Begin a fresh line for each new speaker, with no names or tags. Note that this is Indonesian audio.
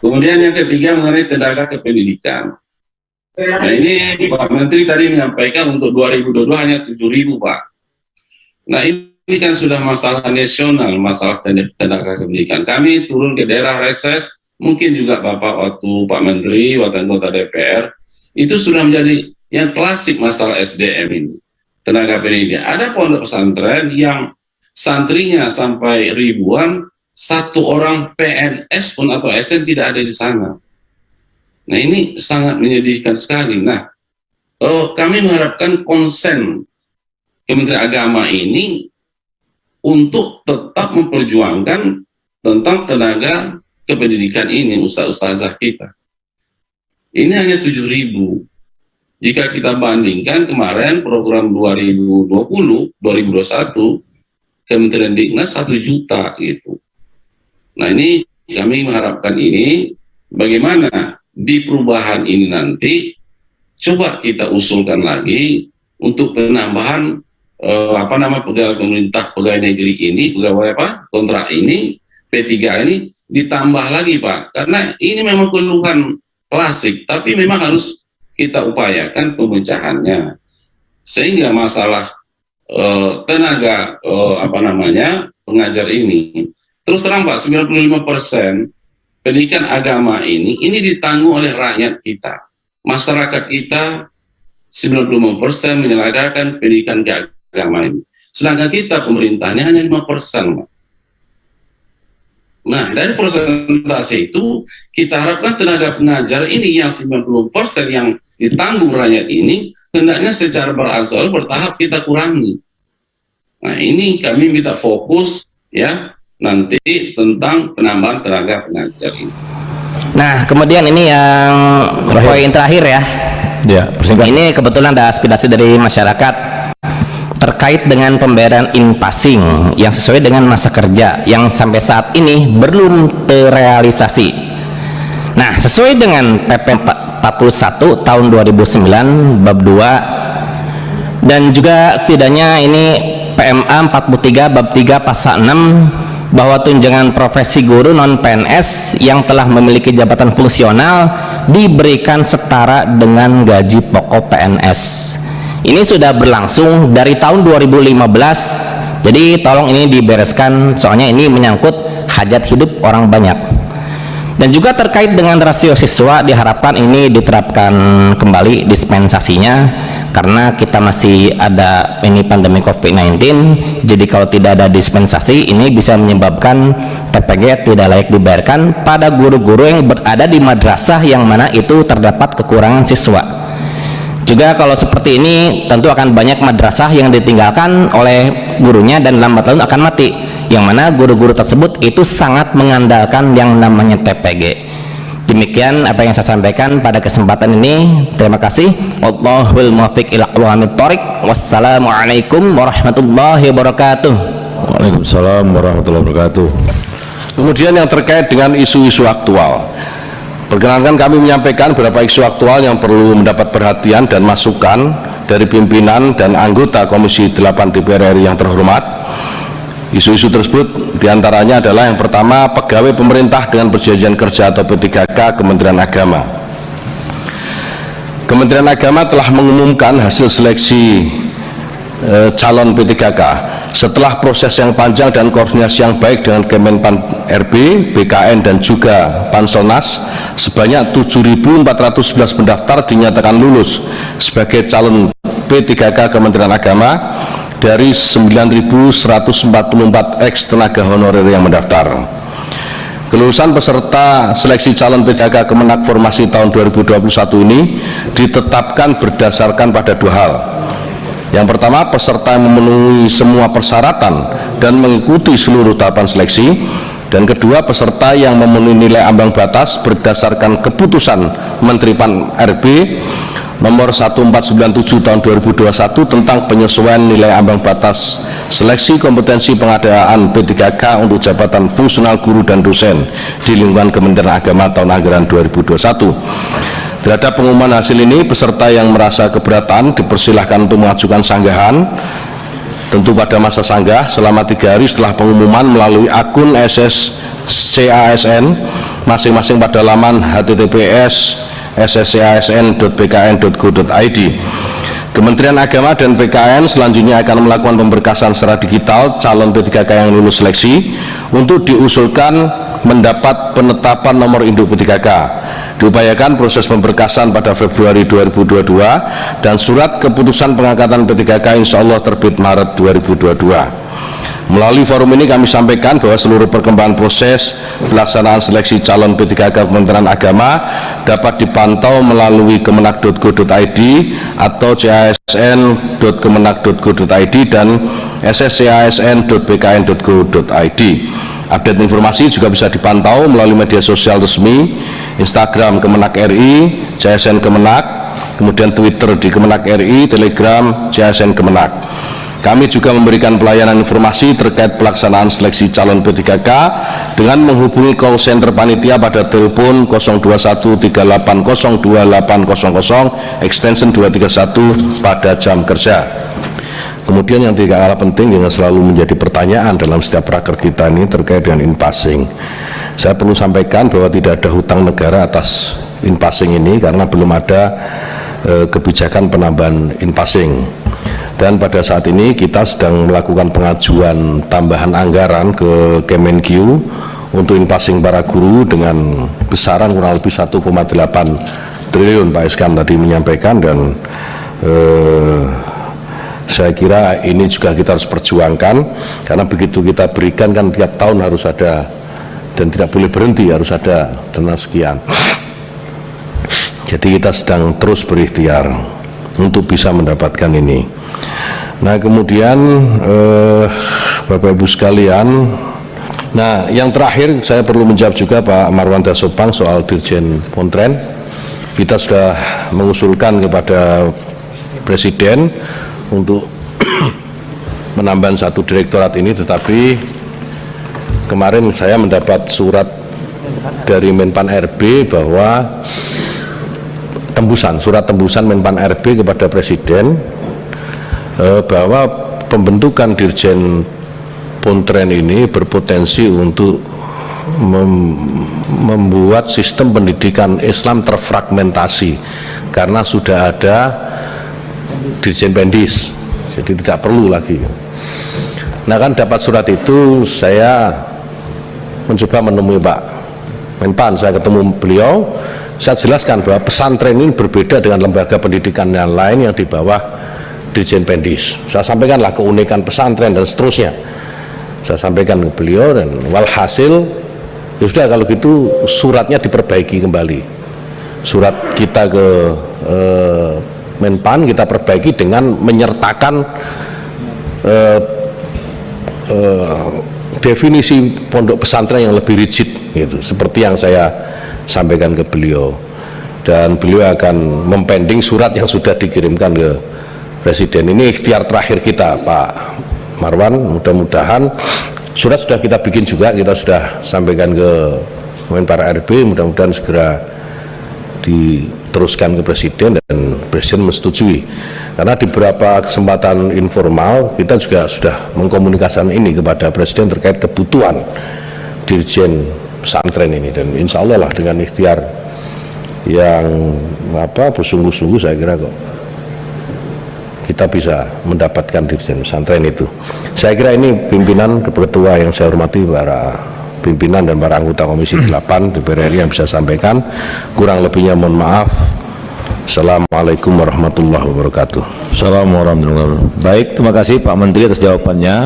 Kemudian yang ketiga mengenai tenaga kependidikan. Nah ini Pak Menteri tadi menyampaikan untuk 2022 hanya 7.000 Pak. Nah ini kan sudah masalah nasional, masalah tenaga kependidikan. Kami turun ke daerah reses, mungkin juga Bapak waktu Pak Menteri, waktu anggota DPR, itu sudah menjadi yang klasik masalah SDM ini, tenaga pendidikan. Ada pondok pesantren yang santrinya sampai ribuan, satu orang PNS pun atau SN tidak ada di sana. Nah ini sangat menyedihkan sekali. Nah kami mengharapkan konsen Kementerian Agama ini untuk tetap memperjuangkan tentang tenaga kependidikan ini, ustazah kita. Ini hanya 7.000. Jika kita bandingkan kemarin program 2020, 2021, Kementerian Diknas 1 juta gitu. Nah ini kami mengharapkan ini bagaimana di perubahan ini nanti coba kita usulkan lagi untuk penambahan pegawai pemerintah, pegawai negeri ini, pegawai kontrak ini, P3 ini ditambah lagi Pak, karena ini memang keluhan klasik, tapi memang harus kita upayakan pemecahannya sehingga masalah tenaga pengajar ini terus terang Pak, 95% pendidikan agama ini ditanggung oleh rakyat kita, masyarakat kita. 95% menyelenggarakan pendidikan keagamaan ini, sedangkan kita pemerintahnya hanya 5%. Nah dari persentase itu kita harapkan tenaga pengajar ini yang 90% yang ditanggung rakyat ini hendaknya secara berasal bertahap kita kurangi. Nah ini kami minta fokus ya nanti tentang penambahan tenaga pengajar ini.
Nah kemudian ini yang poin terakhir ya.
Ya,
ini kebetulan ada aspirasi dari masyarakat terkait dengan pembayaran in-passing yang sesuai dengan masa kerja yang sampai saat ini belum terrealisasi. Nah, sesuai dengan PP 41 tahun 2009 bab 2 dan juga setidaknya ini PMA 43 bab 3 pasal 6 bahwa tunjangan profesi guru non-PNS yang telah memiliki jabatan fungsional diberikan setara dengan gaji pokok PNS. Ini sudah berlangsung dari tahun 2015, jadi tolong ini dibereskan soalnya ini menyangkut hajat hidup orang banyak. Dan juga terkait dengan rasio siswa diharapkan ini diterapkan kembali dispensasinya karena kita masih ada ini pandemi COVID-19. Jadi kalau tidak ada dispensasi ini bisa menyebabkan PPG tidak layak dibayarkan pada guru-guru yang berada di madrasah yang mana itu terdapat kekurangan siswa. Juga kalau seperti ini tentu akan banyak madrasah yang ditinggalkan oleh gurunya dan lambat laun akan mati, yang mana guru-guru tersebut itu sangat mengandalkan yang namanya TPG. Demikian apa yang saya sampaikan pada kesempatan ini. Terima kasih. Wallahul muwaffiq ila aqwamit thoriq. Wassalamualaikum warahmatullahi wabarakatuh.
Waalaikumsalam warahmatullahi wabarakatuh. Kemudian yang terkait dengan isu-isu aktual, perkenankan kami menyampaikan beberapa isu aktual yang perlu mendapat perhatian dan masukan dari pimpinan dan anggota Komisi 8 DPR RI yang terhormat. Isu-isu tersebut diantaranya adalah yang pertama, pegawai pemerintah dengan perjanjian kerja atau P3K Kementerian Agama. Kementerian Agama telah mengumumkan hasil seleksi calon P3K setelah proses yang panjang dan koordinasi yang baik dengan Kemenpan RB, BKN dan juga Panselnas. Sebanyak 7.411 pendaftar dinyatakan lulus sebagai calon P3K Kementerian Agama dari 9.144 ex tenaga honorer yang mendaftar. Kelulusan peserta seleksi calon P3K Kemenak Formasi tahun 2021 ini ditetapkan berdasarkan pada dua hal. Yang pertama, peserta yang memenuhi semua persyaratan dan mengikuti seluruh tahapan seleksi. Dan kedua, peserta yang memenuhi nilai ambang batas berdasarkan keputusan Menteri Pan RB nomor 1497 tahun 2021 tentang penyesuaian nilai ambang batas seleksi kompetensi pengadaan P3K untuk jabatan fungsional guru dan dosen di lingkungan Kementerian Agama tahun anggaran 2021. Terhadap pengumuman hasil ini, peserta yang merasa keberatan dipersilahkan untuk mengajukan sanggahan tentu pada masa sanggah selama 3 hari setelah pengumuman melalui akun SSCASN masing-masing pada laman https://sscasn.bkn.go.id. Kementerian Agama dan PKN selanjutnya akan melakukan pemberkasan secara digital calon P3K yang lulus seleksi untuk diusulkan mendapat penetapan nomor induk P3K. Diupayakan proses pemberkasan pada Februari 2022 dan surat keputusan pengangkatan P3K insya Allah terbit Maret 2022. Melalui forum ini kami sampaikan bahwa seluruh perkembangan proses pelaksanaan seleksi calon P3K Kementerian Agama dapat dipantau melalui kemenak.go.id atau casn.kemenak.go.id dan sscasn.bkn.go.id. Update informasi juga bisa dipantau melalui media sosial resmi, Instagram Kemenak RI, CSN Kemenak, kemudian Twitter di Kemenak RI, Telegram, CSN Kemenak. Kami juga memberikan pelayanan informasi terkait pelaksanaan seleksi calon P3K dengan menghubungi call center panitia pada telepon 02138022800 extension 231 pada jam kerja. Kemudian yang tidak kalah penting yang selalu menjadi pertanyaan dalam setiap raker kita ini terkait dengan in-passing. Saya perlu sampaikan bahwa tidak ada hutang negara atas in-passing ini karena belum ada kebijakan penambahan in-passing. Dan pada saat ini kita sedang melakukan pengajuan tambahan anggaran ke Kemenkyu untuk in-passing para guru dengan besaran kurang lebih 1,8 triliun. Pak Iskam tadi menyampaikan, dan saya kira ini juga kita harus perjuangkan karena begitu kita berikan kan tiap tahun harus ada dan tidak boleh berhenti, harus ada dana sekian. Jadi kita sedang terus berikhtiar untuk bisa mendapatkan ini. Nah kemudian Bapak Ibu sekalian, nah yang terakhir saya perlu menjawab juga Pak Marwan Dasopang soal Dirjen Pontren. Kita sudah mengusulkan kepada Presiden untuk menambah satu direktorat ini, tetapi kemarin saya mendapat surat dari Menpan RB bahwa surat tembusan Menpan RB kepada Presiden bahwa pembentukan Dirjen Pontren ini berpotensi untuk membuat sistem pendidikan Islam terfragmentasi karena sudah ada Dirjen Pendis, jadi tidak perlu lagi. Nah kan dapat surat itu saya mencoba menemui Pak Menpan, saya ketemu beliau, saya jelaskan bahwa pesantren ini berbeda dengan lembaga pendidikan yang lain yang di bawah Dirjen Pendis. Saya sampaikanlah keunikan pesantren dan seterusnya. Saya sampaikan ke beliau dan walhasil ya sudah kalau gitu suratnya diperbaiki kembali. Surat kita ke Menpan kita perbaiki dengan menyertakan definisi pondok pesantren yang lebih rigid gitu, seperti yang saya sampaikan ke beliau, dan beliau akan mempending surat yang sudah dikirimkan ke Presiden. Ini ikhtiar terakhir kita Pak Marwan, mudah-mudahan surat sudah kita bikin juga, kita sudah sampaikan ke Menpan RB, mudah-mudahan segera diteruskan ke Presiden dan Presiden menyetujui. Karena di beberapa kesempatan informal kita juga sudah mengkomunikasikan ini kepada Presiden terkait kebutuhan Dirjen pesantren ini, dan insya Allah lah dengan ikhtiar yang bersungguh-sungguh saya kira kok kita bisa mendapatkan Dirjen pesantren itu. Saya kira ini pimpinan ketua yang saya hormati, para pimpinan dan para anggota Komisi 8 DPR RI yang bisa sampaikan. Kurang lebihnya mohon maaf. Assalamualaikum warahmatullahi wabarakatuh.
Assalamualaikum warahmatullahi wabarakatuh. Baik, terima kasih Pak Menteri atas jawabannya.